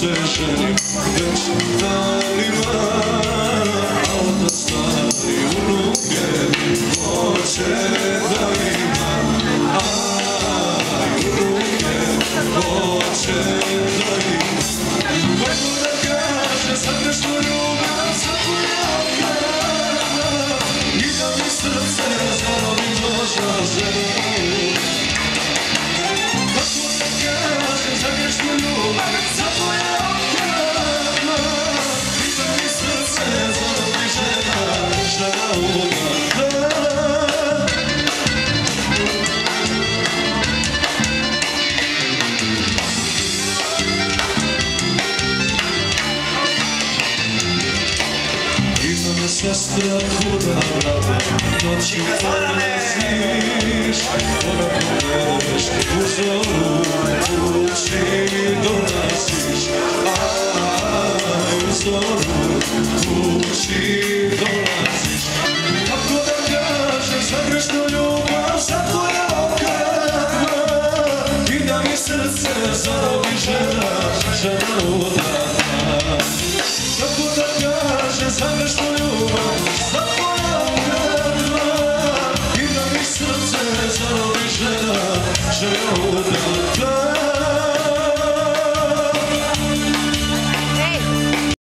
se ženim već danima, al da stari unuke hoće da ima, aj unuke hoće da ima. Kako da kaže za grešnu ljubav, za tvoja oka, i da mi srce zarobi Božja žena. Kako da kaže za grešnu ljubav, za tvoja oka, i da mi srce zarobi žena, žena udata. Sestra kuda vrate, noći dolaziš, ona povedeš u zoru, kući dolaziš, aj u zoru, kući dolaziš. Kako da kažem za grešnu ljubav, za tvoja oka, i da mi srce zarobi žena, žena udata. Kako da kažem za grešnu ljubav, za tvoja oka, i da mi srce zarobi žena, žena udata.